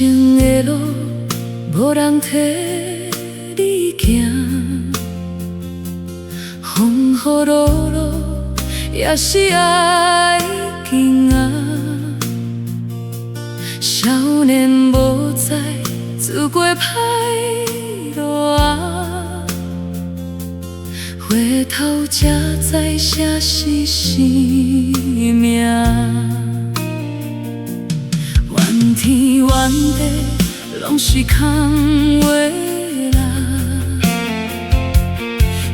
生的路，无人替你行，风雨落落，也是爱行啊。少年无知，自过歹路啊，回头才知啥是生命。怨天怨地，拢是空话啦。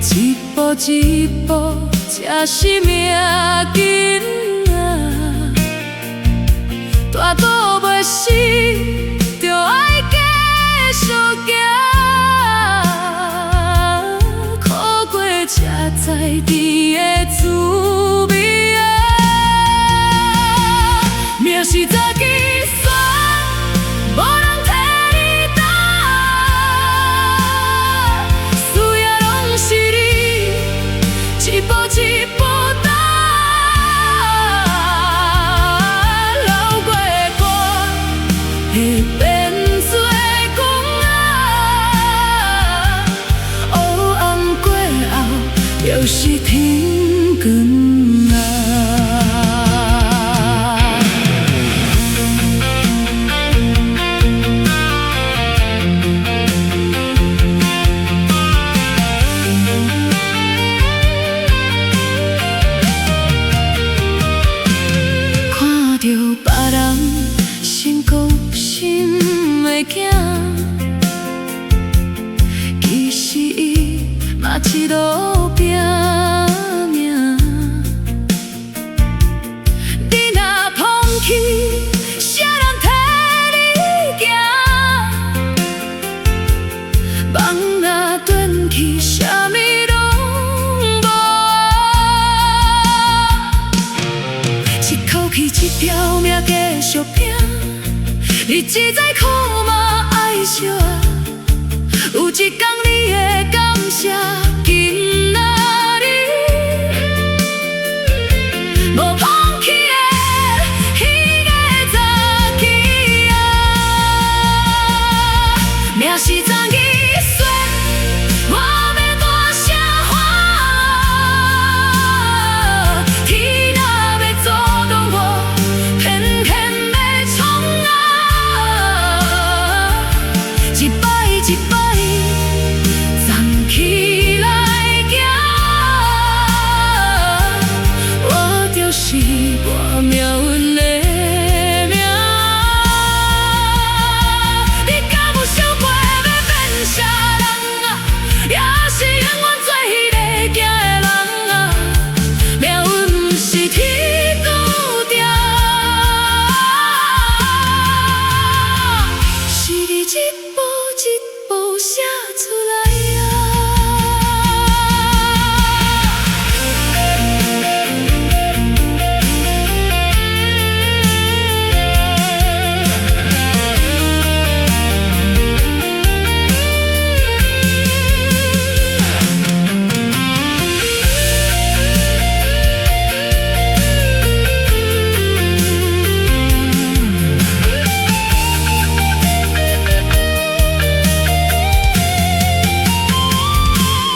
一步一步，才是命紧啊。大肚袂死，就爱继续行。苦过才知甜的滋味啊。命是早起选，无人替你担，输也拢是你，一步一步踏。流过的汗会变做光啊，黑暗过后又是天光啊。看着别人成功，心会惊。其实伊嘛一路拼命。你若放弃，谁人替你行？梦若断去，啥物拢无啊。一口气一条命继续拼，日子再苦嘛爱惜啊。有一天你会感谢今仔日，无放弃的迄个早起啊。命是早起选，我要大声喊。天若要阻挡我，偏偏要冲啊。一摆一摆。站起来行，我就是我命运的命。你敢有想过要变啥人啊？也是永远做迄个行的人啊。命运不是天注定，是你一步一步写出来。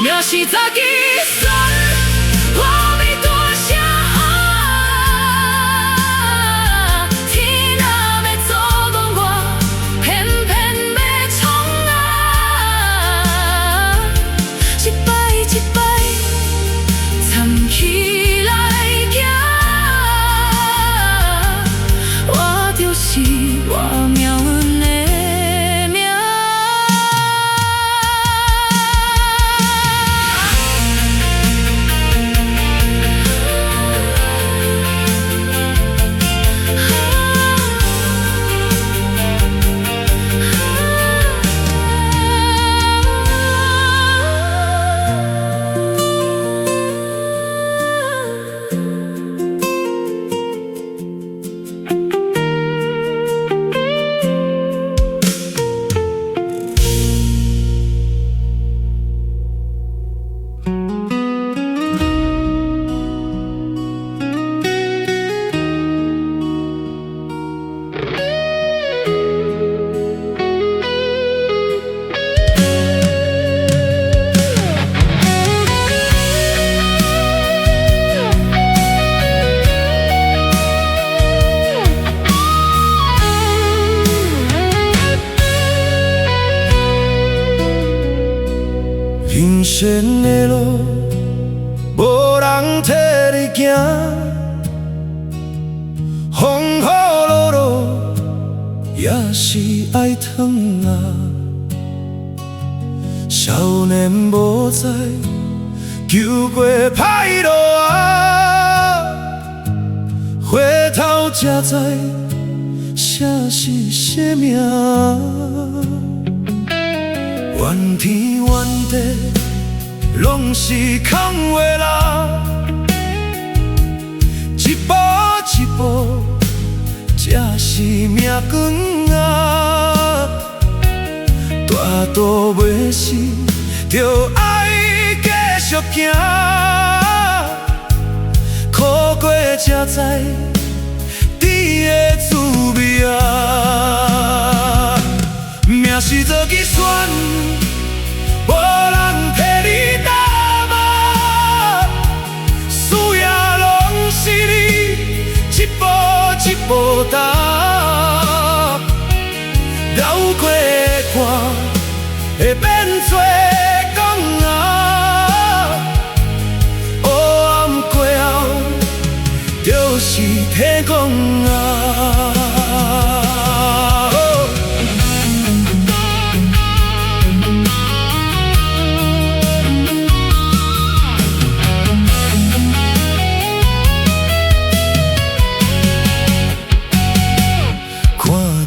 命是早起选，我要大声喊。天若要阻挡我，偏偏要冲啊。一摆一摆站起来行，我就是我命运的。险的路，无人替你行，风雨落落也是爱疼啊。少年无知，求过歹路啊，回头才知啥是生命。怨天怨地，拢是空话啦。一步一步，才是命悬啊。大道袂死，着爱继续行。苦过才知甜的滋味啊。命是做计算，无人替你担啊，需要拢是你一步一步踏，流过的汗会变做光啊，黑暗过后就是天光啊。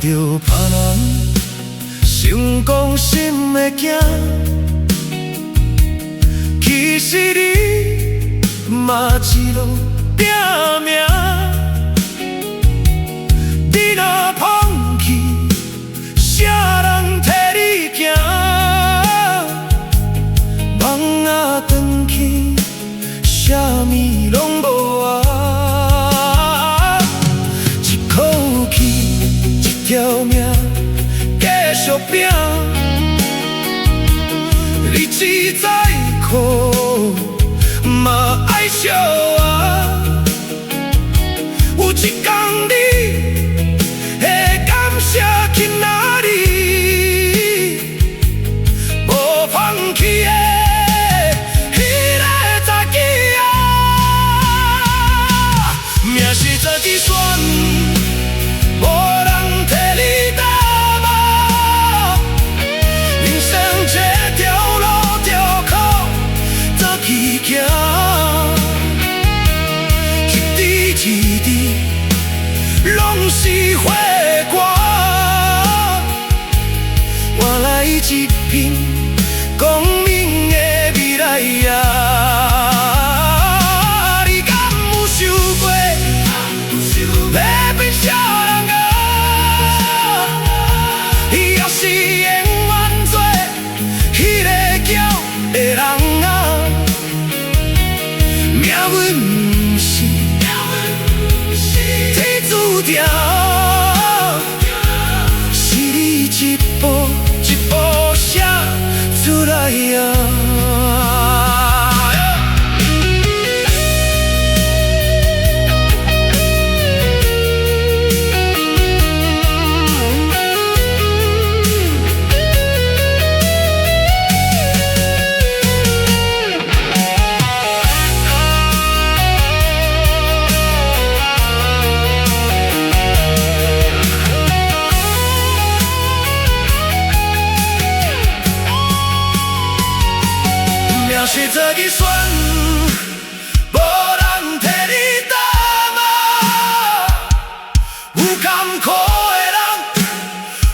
着别人成功心会惊，其实你嘛一路拼命。你若放弃，啥人替你行？梦仔转去，啥物拢无啊！一口气。条命继续拼，日子再苦嘛爱笑啊。有一天你会感谢去哪里，无放弃的迄个早起啊。命是做计算。拢是花歌，换来一片光明的未来啊！你敢有想过，要变啥人啊？要是永远做迄个骄的人啊，命运不是。注定是你一步一步写出来呀。是做计算，无人替你担啊。有艰苦的人，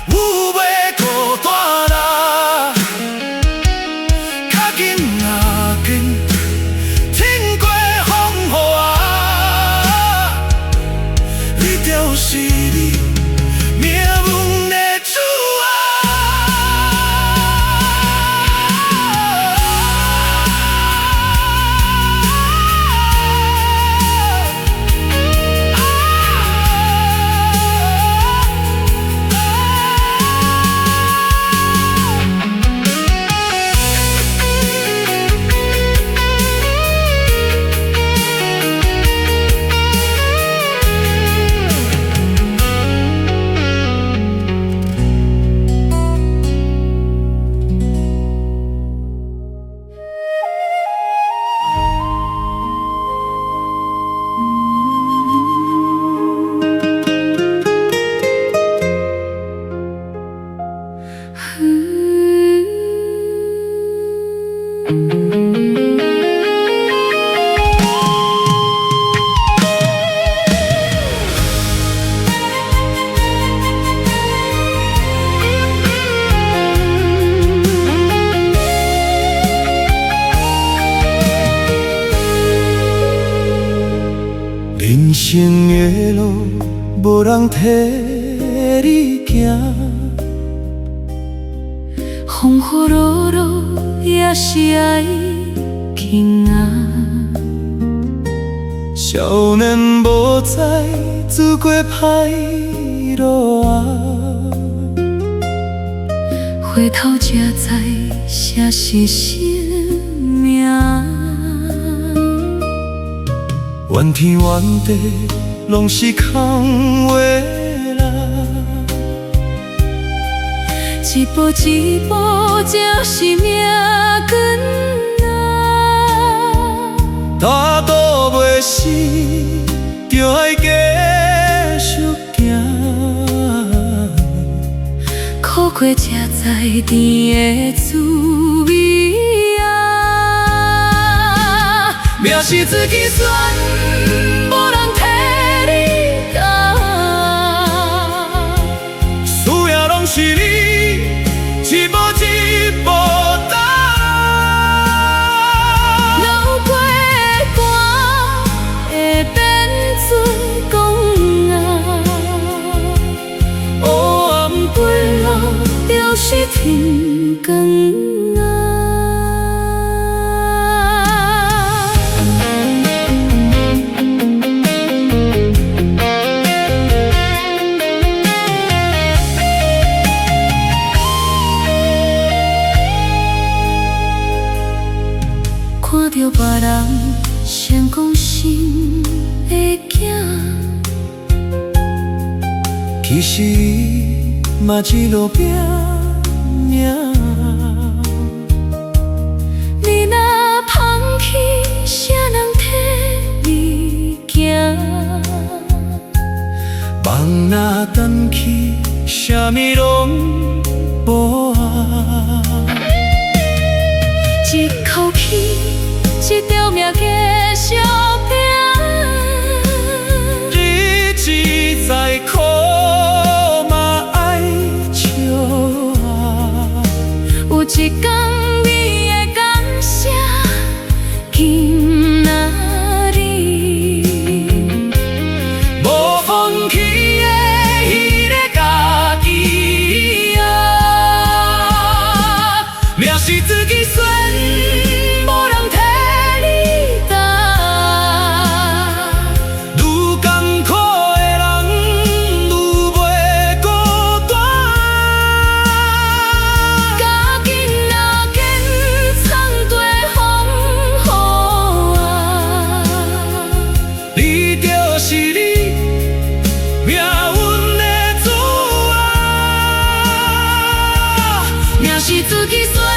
有袂孤单啊。较紧啊紧，挺过风雨啊。你就是你命运的主啊。生的路无人替你行，风雨落落也是爱行啊。少年无知自过歹路啊，回头才知啥是生命。怨天怨地拢是空话啦，一步一步才是命根啊。大肚袂死，就爱继续行。苦过才知甜的滋味啊。命是自己选，无人替你担，需要拢是你一步一步踏。流过汗会变水光啊，黑暗背后就是天光啊。看着别人成功心的囝，其实你嘛一路拼命，你若放弃，谁人替你行？梦若等去，啥物拢无啊。一口气，一条命继续拼。日子再苦嘛爱笑啊，有一天你会感谢今仔日，无放弃的迄个家己啊，命是自己选。是自己选。